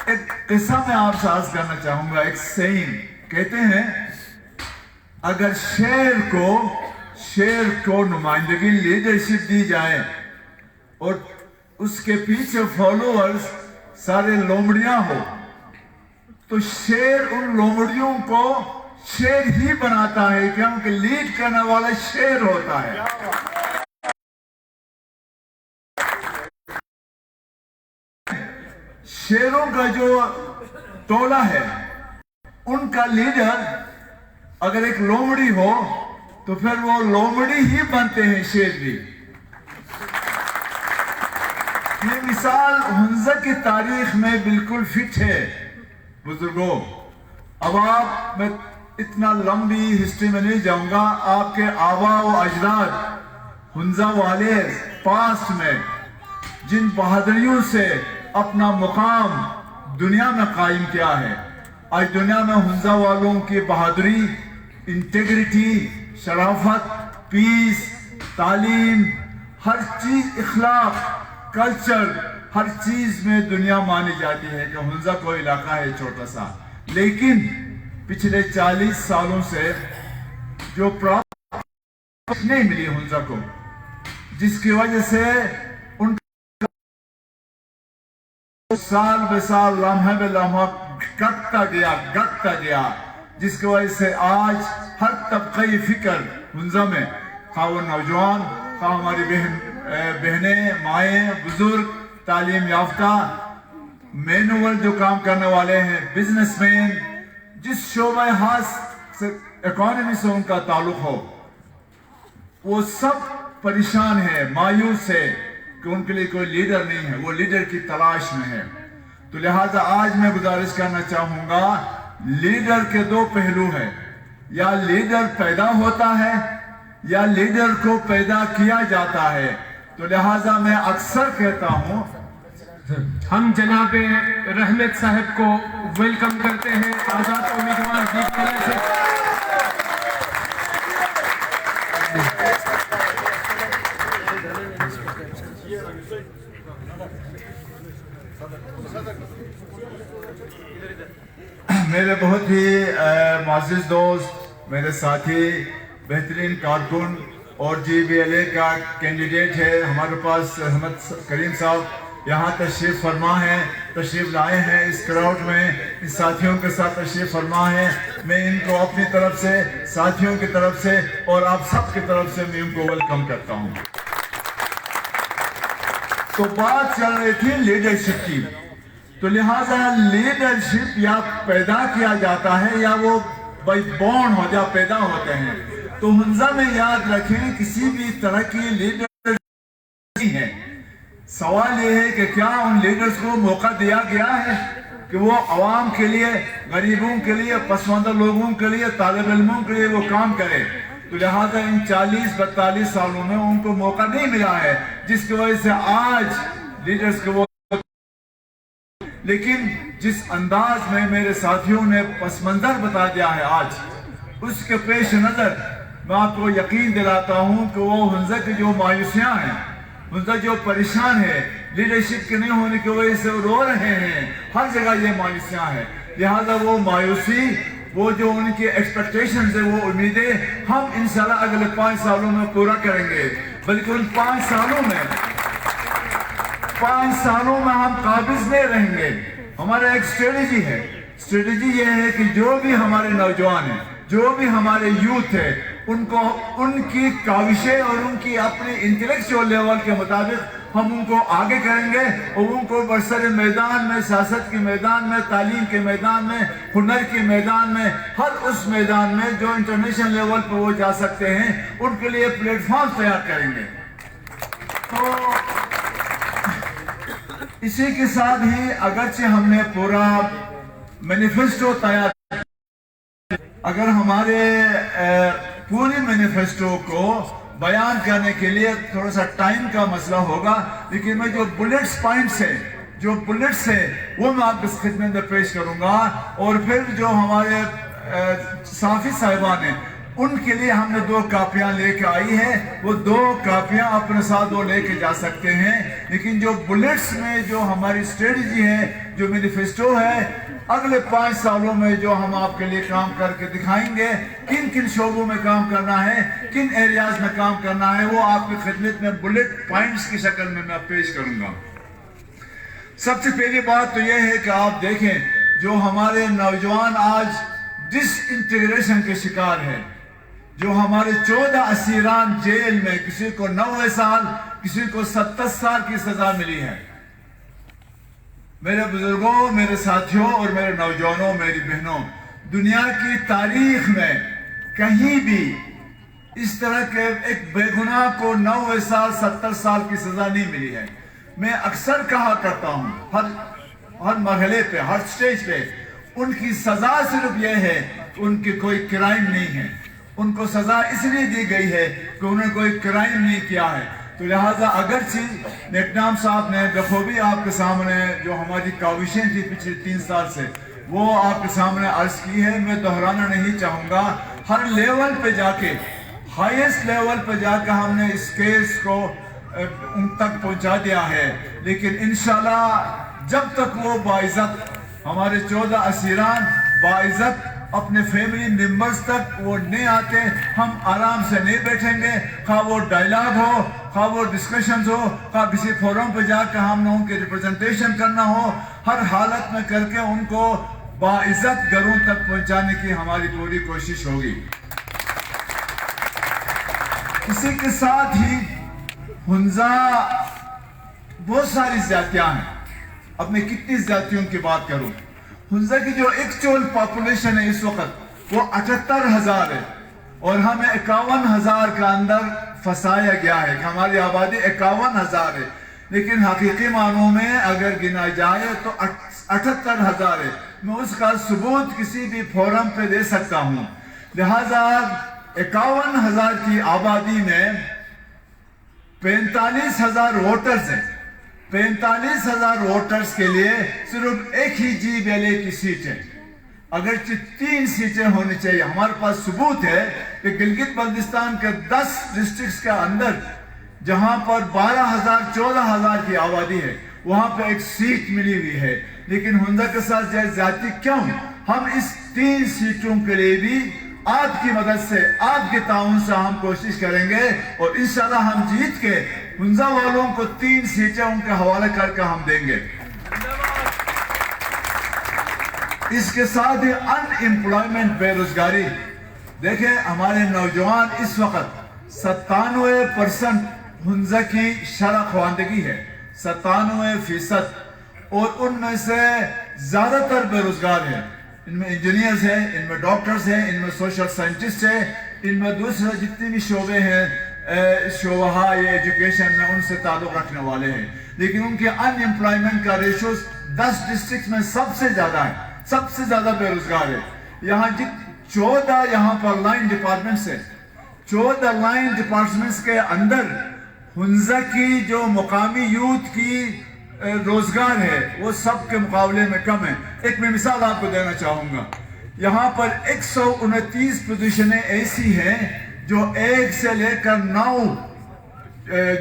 ایک قصہ میں آپ سے عرض کرنا چاہوں گا. ایک سین کہتے ہیں اگر شیر کو نمائندگی لیڈرشپ دی جائے اور اس کے پیچھے فالوورز سارے لومڑیاں ہو تو شیر ان لومڑیوں کو شیر ہی بناتا ہے کیونکہ لیڈ کرنے والا شیر ہوتا ہے. شیروں کا جو ٹولہ ہے ان کا لیڈر اگر ایک لومڑی ہو تو پھر وہ لومڑی ہی بنتے ہیں، شیر بھی. یہ مثال حمزہ کی تاریخ میں بالکل فٹ ہے. بزرگوں، اب آپ میں اتنا لمبی ہسٹری میں نہیں جاؤں گا. آپ کے آبا و اجداد حنزہ والے پاسٹ میں جن بہادریوں سے اپنا مقام دنیا میں قائم کیا ہے, آج دنیا میں حنزہ والوں کی بہادری, انٹیگریٹی, شرافت, پیس, تعلیم, ہر چیز, اخلاق, کلچر, ہر چیز میں دنیا مانی جاتی ہے کہ حنزہ کوئی علاقہ ہے چھوٹا سا. لیکن پچھلے 40 سالوں سے جو پراپرٹی نہیں ملی حنزہ کو, جس کی وجہ سے ان سال بے سال, لمحے بے لمحہ گھٹتا گیا, جس کی وجہ سے آج ہر طبقی فکر حنزہ میں, خواہ وہ نوجوان, خواہ ہماری بہنیں, مائیں, بزرگ, تعلیم یافتہ, مینول جو کام کرنے والے ہیں, بزنس مین, جس شعبہ خاص سے اکانومی سے ان کا تعلق ہو, وہ سب پریشان ہے, مایوس ہے کہ ان کے لیے کوئی لیڈر نہیں ہے, وہ لیڈر کی تلاش میں ہے. تو لہٰذا آج میں گزارش کرنا چاہوں گا, لیڈر کے دو پہلو ہیں, یا لیڈر پیدا ہوتا ہے یا لیڈر کو پیدا کیا جاتا ہے. تو لہٰذا میں اکثر کہتا ہوں, ہم جناب رحمت صاحب کو ویلکم کرتے ہیں, آزاد امیدوار دیپ کلر سے. میرے بہت ہی معزز دوست, میرے ساتھی, بہترین کارکن اور GBLA کا کینڈیڈیٹ ہے ہمارے پاس احمد کریم صاحب, یہاں تشریف فرما ہے, تشریف لائے ہیں اس کراؤڈ میں, ان ساتھیوں کے ساتھ تشریف فرما ہے. میں ان کو اپنی طرف سے, ساتھیوں کی طرف سے اور آپ سب کی طرف سے میں ان کو ویلکم کرتا ہوں. تو بات چل رہی تھی لیڈرشپ کی, تو لہٰذا لیڈرشپ یا پیدا کیا جاتا ہے یا وہ بائی بورن ہو جا پیدا ہوتے ہیں. تو حنزہ میں یاد رکھیں کسی بھی طرح کی لیڈر نہیں ہے. سوال یہ ہے کہ کیا ان لیڈرز کو موقع دیا گیا ہے کہ وہ عوام کے لیے, غریبوں کے لیے, پسماندہ لوگوں کے لیے, طالب علموں کے لیے وہ کام کرے. تو لہٰذا ان 40-42 سالوں میں ان کو موقع نہیں ملا ہے, جس کی وجہ سے آج لیڈرز کو وہ. لیکن جس انداز میں میرے ساتھیوں نے پس منظر بتا دیا ہے آج, اس کے پیش نظر میں آپ کو یقین دلاتا ہوں کہ وہ حنزہ کی جو مایوسیاں ہیں, حنزہ جو پریشان ہے لیڈرشپ کے نہیں ہونے کی وجہ سے وہ رو رہے ہیں, ہر جگہ یہ مایوسیاں ہیں. لہذا وہ مایوسی, وہ جو ان کی ایکسپیکٹیشنز ہیں, وہ امیدیں ہم انشاءاللہ اگلے 5 سالوں میں پورا کریں گے. بلکہ ان 5 سالوں میں ہم قابض نہیں رہیں گے. ہمارا ایک اسٹریٹجی ہے, اسٹریٹجی یہ ہے کہ جو بھی ہمارے نوجوان ہیں, جو بھی ہمارے یوتھ ہے, ان کو ان کی کاوشیں اور ان کی اپنی انٹلیکچوئل لیول کے مطابق ہم ان کو آگے کریں گے, اور ان کو برسر میدان میں, سیاست کے میدان میں, تعلیم کے میدان میں, ہنر کے میدان میں, ہر اس میدان میں جو انٹرنیشنل لیول پہ وہ جا سکتے ہیں, ان کے لیے پلیٹ فارم تیار کریں گے. تو اسی کے ساتھ ہی اگرچہ ہم نے پورا مینیفیسٹو تیار, اگر ہمارے پوری مینیفیسٹو کو بیان کرنے کے لیے تھوڑا سا ٹائم کا مسئلہ ہوگا, لیکن میں جو بلٹس ہیں وہ میں آپ کی خدمت میں پیش کروں گا. اور پھر جو ہمارے صحافی صاحبان ہیں, ان کے لیے ہم نے 2 کاپیاں لے کے آئی ہیں, وہ 2 کاپیاں اپنے ساتھ وہ لے کے جا سکتے ہیں. لیکن جو بلٹس میں جو ہماری اسٹریٹجی ہے, جو مینیفیسٹو ہے, اگلے 5 سالوں میں جو ہم آپ کے لیے کام کر کے دکھائیں گے, کن کن شعبوں میں کام کرنا ہے, کن ایریاز میں کام کرنا ہے, وہ آپ کی خدمت میں بلٹ پوائنٹس کی شکل میں پیش کروں گا. سب سے پہلی بات تو یہ ہے کہ آپ دیکھیں جو ہمارے نوجوان آج ڈس انٹیگریشن کے شکار ہیں, جو ہمارے 14 اسیران جیل میں, کسی کو 90 سال, کسی کو 70 سال کی سزا ملی ہے. میرے بزرگوں, میرے ساتھیوں اور میرے نوجوانوں, میری بہنوں, دنیا کی تاریخ میں کہیں بھی اس طرح کے ایک بے گناہ کو 90 سال 70 سال کی سزا نہیں ملی ہے. میں اکثر کہا کرتا ہوں ہر مرحلے پہ, ہر سٹیج پہ, ان کی سزا صرف یہ ہے کہ ان کی کوئی کرائم نہیں ہے. ان کو سزا اس لیے دی گئی ہے کہ انہوں نے کوئی کرائم نہیں کیا ہے. تو لہٰذا اگرچہ نیکنام صاحب نے بخوبی آپ کے سامنے جو ہماری کاوشیں تھی پچھلے 3 سال سے وہ آپ کے سامنے عرض کی ہے. میں دہرانا نہیں چاہوں گا. ہر لیول پہ جا کے ہائیسٹ لیول پہ جا کے ہم نے اس کیس کو ان تک پہنچا دیا ہے. لیکن انشاءاللہ جب تک وہ باعزت ہمارے 14 اسیران باعزت اپنے فیملی ممبرز تک وہ نہیں آتے ہم آرام سے نہیں بیٹھیں گے. خواہ وہ ڈائلاگ ہو خواہ وہ ڈسکشنز ہو خواہ کسی فورم پہ جا کے ہم نے ان کی ریپرزنٹیشن کرنا ہو ہر حالت میں کر کے ان کو باعزت گھروں تک پہنچانے کی ہماری پوری کوشش ہوگی. اسی کے ساتھ ہی ہنزا بہت ساری زیادتیاں ہیں. اب میں کتنی زیادتیوں کی بات کروں. ہنزا کی جو ایکچوئل پاپولیشن ہے اس وقت وہ 78,000 ہے اور ہمیں 51,000 کا اندر پھنسایا گیا ہے کہ ہماری آبادی 51,000 ہے. لیکن حقیقی معنوں میں اگر گنا جائے تو 78,000 ہے. میں اس کا ثبوت کسی بھی فورم پہ دے سکتا ہوں. لہذا 51,000 کی آبادی میں 45,000 ووٹرز ہیں. 45,000 ووٹرز کے لیے صرف ایک ہی GBLA کی سیٹ ہے. اگرچہ 3 سیٹیں ہونی چاہیے. ہمارے پاس ثبوت ہے کہ گلگت بلتستان کے 10 ڈسٹرکٹس کے اندر جہاں پر 12,000 14,000 کی آبادی ہے وہاں پہ ایک سیٹ ملی ہوئی ہے. لیکن ہنزا کے ساتھ زیادتی کیوں؟ ہم اس 3 سیٹوں کے لیے بھی آپ کی مدد سے آپ کے تعاون سے ہم کوشش کریں گے اور انشاءاللہ ہم جیت کے ہنزا والوں کو 3 سیٹیں ان کے حوالے کر کے ہم دیں گے. اس کے ساتھ ہی ان ایمپلائمنٹ بے روزگاری دیکھیں ہمارے نوجوان اس وقت 97% ہنزا کی شرح خواندگی ہے. 97% اور ان میں سے زیادہ تر بے روزگار ہیں. ان میں انجینئرز ہیں ان میں ڈاکٹرز ہیں ان میں سوشل سائنٹسٹ ہیں ان میں دوسرے جتنے بھی شعبے ہیں شعبہ ایجوکیشن میں ان سے تعلق رکھنے والے ہیں. لیکن ان کے ان ایمپلائمنٹ کا ریشوز 10 ڈسٹرکٹس میں سب سے زیادہ ہے. سب سے زیادہ بے روزگار ہے. یہاں 14 یہاں پر لائن ڈپارٹمنٹس ہیں. 14 لائن ڈپارٹمنٹس کے اندر ہنزا کی جو مقامی یوتھ کی روزگار ہے وہ سب کے مقابلے میں کم ہے. ایک میں مثال آپ کو دینا چاہوں گا. یہاں پر 129 پوزیشنیں ایسی ہیں جو 1 سے لے کر 9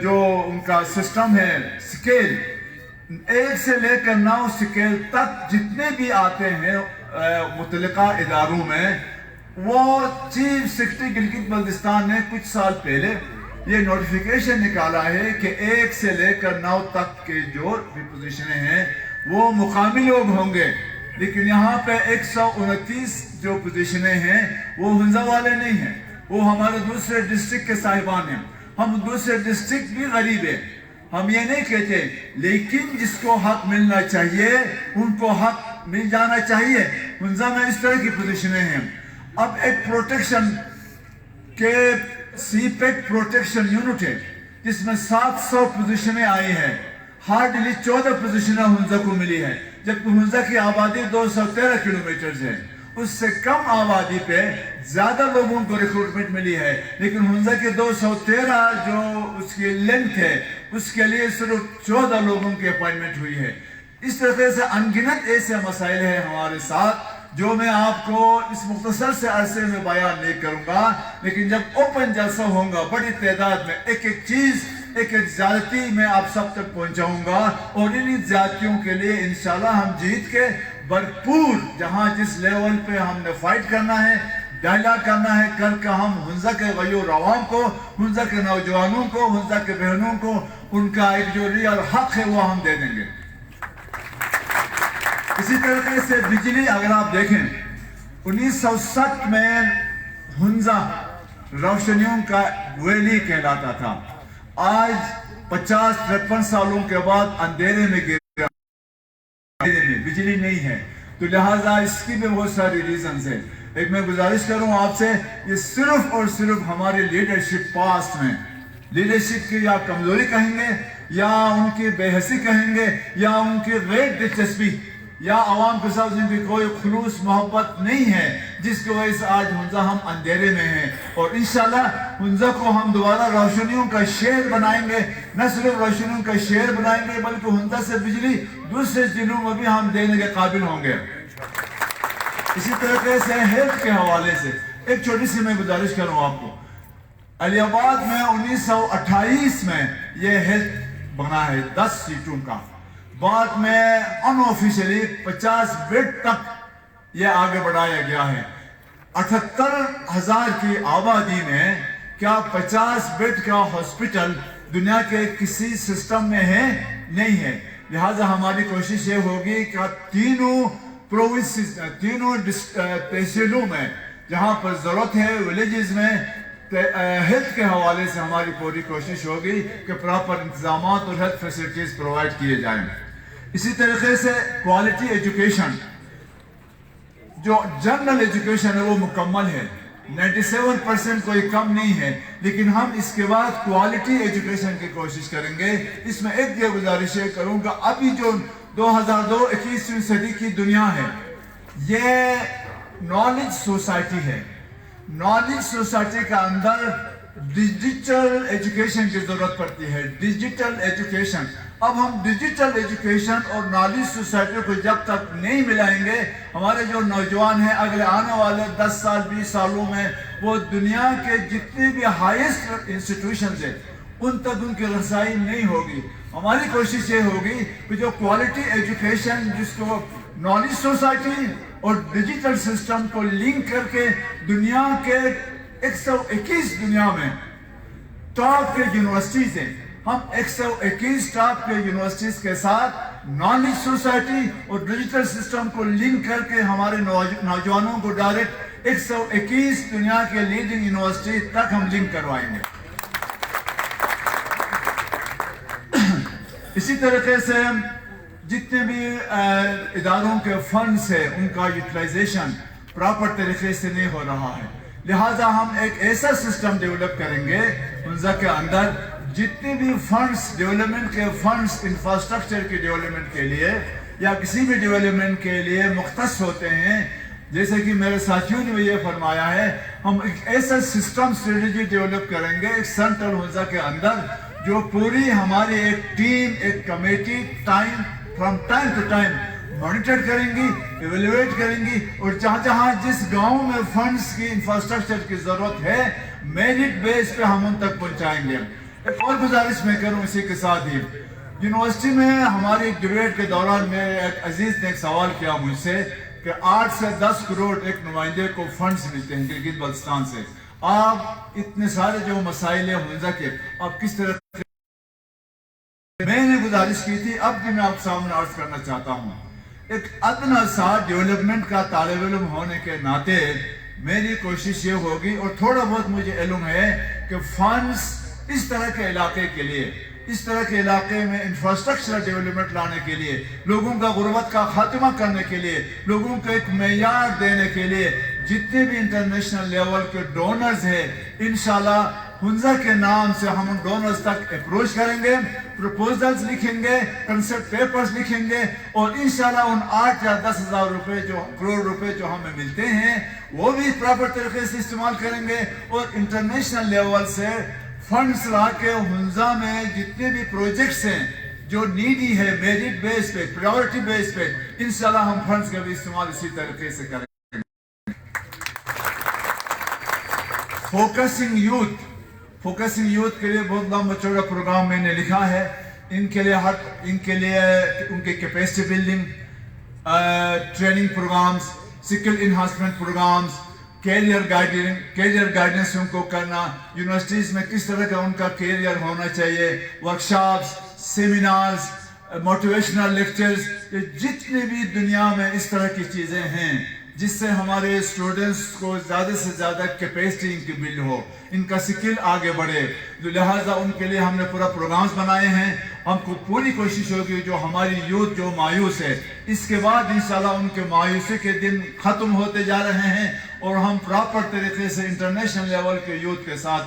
جو ان کا سسٹم ہے سکیل 1 سے لے کر 9 سکیل تک جتنے بھی آتے ہیں متعلقہ اداروں میں وہ چیف سیکرٹری گلگت بلتستان نے کچھ سال پہلے یہ نوٹیفیکیشن نکالا ہے کہ 1 سے لے کر 9 تک کے جو بھی پوزیشنیں ہیں وہ مقامی لوگ ہوں گے. لیکن یہاں پہ 129 جو پوزیشنیں ہیں وہ ہنزا والے نہیں ہیں. وہ ہمارے دوسرے ڈسٹرکٹ کے صاحبان ہیں. ہم دوسرے ڈسٹرکٹ بھی غریب ہیں. ہم یہ نہیں کہتے لیکن جس کو حق ملنا چاہیے ان کو حق مل جانا چاہیے. ہنزا میں اس طرح کی پوزیشنیں ہیں. اب ایک پروٹیکشن کے سی پیک پروٹیکشن یونٹ ہے جس میں 700 پوزیشنیں آئی ہیں. ہارڈلی 14 پوزیشنیں ہنزا کو ملی ہے جبکہ ہنزا کی آبادی 213 کلومیٹرز ہے. اس سے کم آبادی پہ زیادہ لوگوں کو ریکروٹمنٹ ملی ہے. لیکن ہنزا کی 213 جو اس کی لینتھ ہے اس کے لیے صرف 14 لوگوں کی اپائنٹمنٹ ہوئی ہے. اس طرح سے انگنت ایسے مسائل ہیں ہمارے ساتھ جو میں آپ کو اس مختصر سے عرصے میں بیان نہیں کروں گا. لیکن جب اوپن جلسہ ہوں گا بڑی تعداد میں ایک ایک چیز ایک ایک زیادتی میں آپ سب تک پہنچاؤں گا اور انہی زیادتیوں کے لیے انشاءاللہ ہم جیت کے بھرپور جہاں جس لیول پہ ہم نے فائٹ کرنا ہے ڈائلاگ کرنا ہے کر کے ہم ہنزا کے غیور عوام کو ہنزا کے نوجوانوں کو ہنزا کے بہنوں کو ان کا ایک جو ریئل حق ہے وہ ہم دے دیں گے. اسی طریقے سے بجلی اگر آپ دیکھیں 1960 میں ہنزا روشنیوں کا ویلی کہلاتا تھا. آج 50-53 سالوں کے بعد اندھیرے میں گر میں بجلی نہیں ہے. تو لہٰذا اس کی بھی بہت ساری ریزنز ہیں. ایک میں گزارش کروں آپ سے یہ صرف اور صرف ہماری لیڈرشپ پاسٹ میں لیڈرشپ کی یا کمزوری کہیں گے یا ان کی بے حسی کہیں گے یا ان کی غیر دلچسپی یا عوام کے ساتھ ان کی کوئی خلوص محبت نہیں ہے، جس کی وجہ سے آج ہنزا ہم اندھیرے میں ہیں. اور انشاءاللہ ہنزا کو ہم دوبارہ روشنیوں کا شہر بنائیں گے. نہ صرف روشنیوں کا شہر بنائیں گے بلکہ ہنزا سے بجلی دوسرے ضلعوں میں بھی ہم دینے کے قابل ہوں گے. اسی طریقے سے ہیلتھ کے حوالے سے ایک چھوٹی سی میں گزارش کروں آپ کو. علی آباد میں 1928 میں یہ ہیلتھ بنا ہے 10 سیٹوں کا. بعد میں ان آفیشلی 50 بیڈ تک یہ آگے بڑھایا گیا ہے. 78,000 کی آبادی میں کیا 50 بیڈ کا ہاسپٹل دنیا کے کسی سسٹم میں ہے؟ نہیں ہے. لہٰذا ہماری کوشش یہ ہوگی کہ تینوں پروونسز، تینوں تحصیلوں میں جہاں پر ضرورت ہے، ولیجز میں ہیلتھ کے حوالے سے ہماری پوری کوشش ہوگی کہ پراپر انتظامات اور ہیلتھ فیسلٹیز پرووائڈ کیے جائیں. اسی طریقے سے کوالٹی ایجوکیشن، جو جنرل ایجوکیشن ہے وہ مکمل ہے، 97% کوئی کم نہیں ہے، لیکن ہم اس کے بعد کوالٹی ایجوکیشن کی کوشش کریں گے. اس میں ایک یہ گزارش کروں گا، ابھی جو 2002-21ویں صدی کی دنیا ہے یہ نالج سوسائٹی ہے. نالج سوسائٹی کا اندر ڈیجیٹل ایجوکیشن کی ضرورت پڑتی ہے. ڈیجیٹل ایجوکیشن، اب ہم ڈیجیٹل ایجوکیشن اور نالج سوسائٹی کو جب تک نہیں ملائیں گے، ہمارے جو نوجوان ہیں اگلے آنے والے 10 سال 20 سالوں میں وہ دنیا کے جتنے بھی ہائیسٹ انسٹیٹیوشنز ہیں ان تک ان کی رسائی نہیں ہوگی. ہماری کوشش یہ ہوگی کہ جو کوالٹی ایجوکیشن جس کو نالج سوسائٹی اور ڈیجیٹل سسٹم کو لنک کر کے دنیا کے 121 دنیا میں ٹاپ کے یونیورسٹیز ہیں، ہم 121 ٹاپ کے یونیورسٹیز کے ساتھ نالج سوسائٹی اور ڈیجیٹل سسٹم کو لنک کر کے ہمارے نوجوانوں کو ڈائریکٹ 121 دنیا کے لیڈنگ یونیورسٹی تک ہم لنک کروائیں گے. اسی طریقے سے جتنے بھی اداروں کے فنڈز ہیں ان کا یوٹیلائزیشن پراپر طریقے سے نہیں ہو رہا ہے. لہٰذا ہم ایک ایسا سسٹم ڈیولپ کریں گے ہنزا کے اندر، جتنے بھی فنڈز، ڈیولپمنٹ کے فنڈز انفراسٹرکچر کی ڈیولپمنٹ کے لیے یا کسی بھی ڈیولپمنٹ کے لیے مختص ہوتے ہیں، جیسے کہ میرے ساتھیوں نے بھی یہ فرمایا ہے، ہم ایک ایسا سسٹم اسٹریٹجی ڈیولپ کریں گے ایک سینٹرل ہنزا کے اندر جو پوری ہماری ایک ٹیم، ایک committee from time to time monitor کریں گی، ایویلویٹ کریں گی، اور جہاں جہاں جس گاؤں میں فنڈز کی انفراسٹرکچر کی ضرورت ہے میرٹ بیس پہ ہم ان تک پہنچائیں گے. ایک اور گزارش میں کروں اسی کے ساتھ ہی، یونیورسٹی میں ہماری ڈیبیٹ کے دوران میرے ایک عزیز نے ایک سوال کیا مجھ سے کہ 8 سے 10 کروڑ ایک نمائندے کو فنڈز ملتے ہیں گلگت بلتستان سے، آپ اتنے سارے جو مسائل ہیں ہنزا کے آپ کس طرح؟ میں نے گزارش کی تھی، اب بھی میں آپ سامنے عرض کرنا چاہتا ہوں، ایک ادنا سا ڈیولپمنٹ کا طالب علم ہونے کے ناطے میری کوشش یہ ہوگی، اور تھوڑا بہت مجھے علم ہے کہ فنڈز اس طرح کے علاقے کے لیے، اس طرح کے علاقے میں انفراسٹرکچر ڈیولپمنٹ لانے کے لیے، لوگوں کا غربت کا خاتمہ کرنے کے لیے، لوگوں کو ایک معیار دینے کے لیے جتنے بھی انٹرنیشنل لیول کے ڈونرز ہیں انشاءاللہ ہنزا کے نام سے ہم ان ڈونرز تک اپروچ کریں گے، پروپوزلز لکھیں گے، کنسپٹ پیپرز لکھیں گے، اور انشاءاللہ ان 8 یا 10 ہزار روپے کروڑ روپے جو ہمیں ملتے ہیں وہ بھی پراپر طریقے سے استعمال کریں گے، اور انٹرنیشنل لیول سے فنڈز لا کے ہنزا میں جتنے بھی پروجیکٹس ہیں جو نیڈی ہے میرٹ بیس پہ، پریورٹی بیس پہ، انشاءاللہ ہم فنڈز کا بھی استعمال اسی طریقے سے کریں گے. فوکسنگ یوتھ کے لیے بہت لمبا چوڑا پروگرام میں نے لکھا ہے. ان کے لیے ان کے capacity building, training programmes, skill enhancement programmes, career guidance ان کو کرنا، یونیورسٹیز میں کس طرح کا ان کا کیریئر ہونا چاہیے، ورکشاپس، سیمینارز، موٹیویشنل لیکچرز، جتنے بھی دنیا میں اس طرح کی چیزیں ہیں جس سے ہمارے اسٹوڈنٹس کو زیادہ سے زیادہ کیپیسٹی ان کی بلڈ ہو، ان کا سکل آگے بڑھے. لہٰذا ان کے لیے ہم نے پورا پروگرامز بنائے ہیں. ہم کو پوری کوشش ہوگی جو ہماری یوتھ جو مایوس ہے، اس کے بعد انشاءاللہ ان کے مایوسی کے دن ختم ہوتے جا رہے ہیں، اور ہم پراپر طریقے سے انٹرنیشنل لیول کے یوتھ کے ساتھ،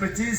25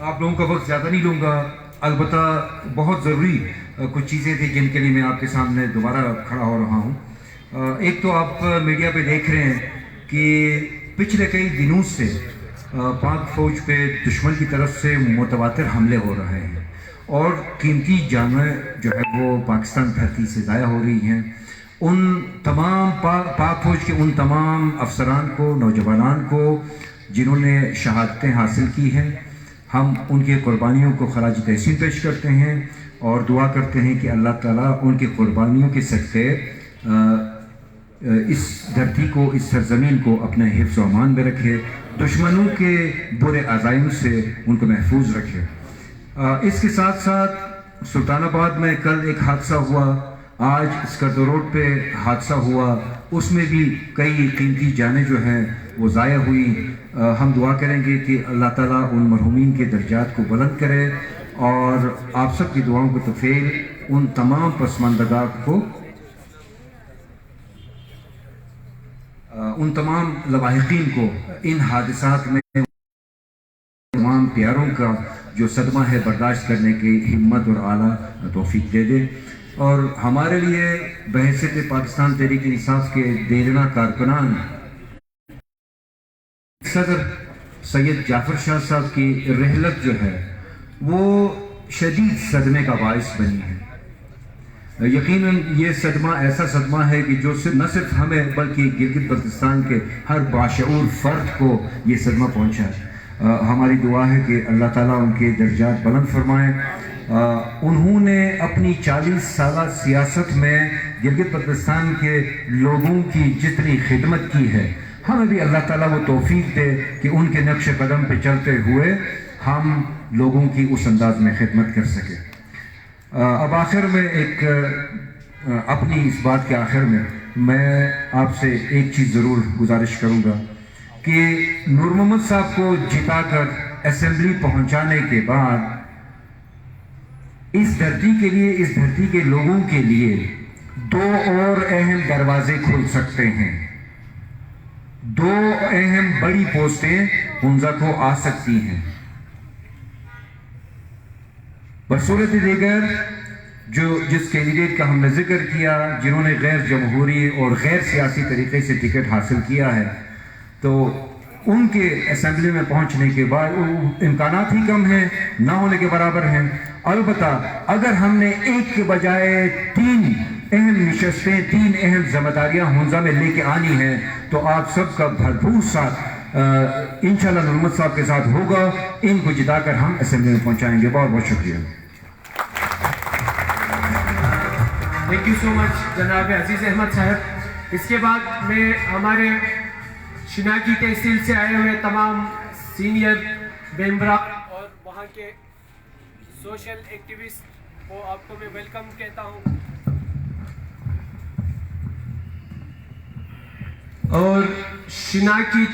آپ لوگوں کا وقت زیادہ نہیں لوں گا، البتہ بہت ضروری کچھ چیزیں تھیں جن کے لیے میں آپ کے سامنے دوبارہ کھڑا ہو رہا ہوں۔ ایک تو آپ میڈیا پہ دیکھ رہے ہیں کہ پچھلے کئی دنوں سے پاک فوج پہ دشمن کی طرف سے متواتر حملے ہو رہے ہیں اور قیمتی جانیں جو ہے وہ پاکستان دھرتی سے ضائع ہو رہی ہیں۔ ان تمام پاک فوج کے ان تمام افسران کو، نوجوانان کو جنہوں نے شہادتیں حاصل کی ہیں، ہم ان کی قربانیوں کو خراج تحسین پیش کرتے ہیں اور دعا کرتے ہیں کہ اللہ تعالیٰ ان کی قربانیوں کے صدقے اس دھرتی کو، اس سرزمین کو اپنے حفظ و امان میں رکھے، دشمنوں کے برے عزائم سے ان کو محفوظ رکھے۔ اس کے ساتھ ساتھ سلطان آباد میں کل ایک حادثہ ہوا، آج اسکردو روڈ پہ حادثہ ہوا، اس میں بھی کئی قیمتی جانیں جو ہیں وہ ضائع ہوئی۔ ہم دعا کریں گے کہ اللہ تعالیٰ ان مرحومین کے درجات کو بلند کرے اور آپ سب کی دعاؤں کو توفیل ان تمام پسماندگان کو، ان تمام لواحقین کو ان حادثات میں تمام پیاروں کا جو صدمہ ہے برداشت کرنے کی ہمت اور اعلیٰ توفیق دے دے۔ اور ہمارے لیے بحیثیت پاکستان تحریک انصاف کے دیرینہ کارکنان صدر سید جعفر شاہ صاحب کی رحلت جو ہے وہ شدید صدمے کا باعث بنی ہے۔ یقیناً یہ صدمہ ایسا صدمہ ہے کہ جو نہ صرف ہمیں بلکہ گلگت بلتستان کے ہر باشعور فرد کو یہ صدمہ پہنچا ہے۔ ہماری دعا ہے کہ اللہ تعالیٰ ان کے درجات بلند فرمائیں۔ انہوں نے اپنی 40 سالہ سیاست میں گلگت بلتستان کے لوگوں کی جتنی خدمت کی ہے، ہمیں بھی اللہ تعالیٰ وہ توفیق دے کہ ان کے نقش قدم پہ چلتے ہوئے ہم لوگوں کی اس انداز میں خدمت کر سکیں۔ اب آخر میں ایک اپنی اس بات کے آخر میں آپ سے ایک چیز ضرور گزارش کروں گا کہ نور محمد صاحب کو جتا کر اسمبلی پہنچانے کے بعد اس دھرتی کے لیے، اس دھرتی کے لوگوں کے لیے 2 اور اہم دروازے کھل سکتے ہیں، 2 اہم بڑی پوسٹیں حمزہ کو آ سکتی ہیں۔ بصورت دیگر جس کینڈیڈیٹ کا ہم نے ذکر کیا، جنہوں نے غیر جمہوری اور غیر سیاسی طریقے سے ٹکٹ حاصل کیا ہے، تو ان کے اسمبلی میں پہنچنے کے بعد امکانات ہی کم ہیں، نہ ہونے کے برابر ہیں۔ البتہ اگر ہم نے ایک کے بجائے 3 اہم نشستیں، 3 اہم ذمہ داریاں حمزہ میں لے کے آنی ہیں تو آپ سب کا بھرپور ساتھ انشاءاللہ نور محمد صاحب کے ساتھ ہوگا۔ ان کو جتا کر ہم اسمبلی میں پہنچائیں گے۔ بہت بہت شکریہ۔ تھینک یو سو مچ جناب عزیز احمد صاحب۔ اس کے بعد میں ہمارے شناکی تحصیل سے آئے ہوئے تمام سینئر ممبران اور وہاں کے سوشل ایکٹیوسٹ کو آپ کو میں ویلکم کہتا ہوں، اور شناکی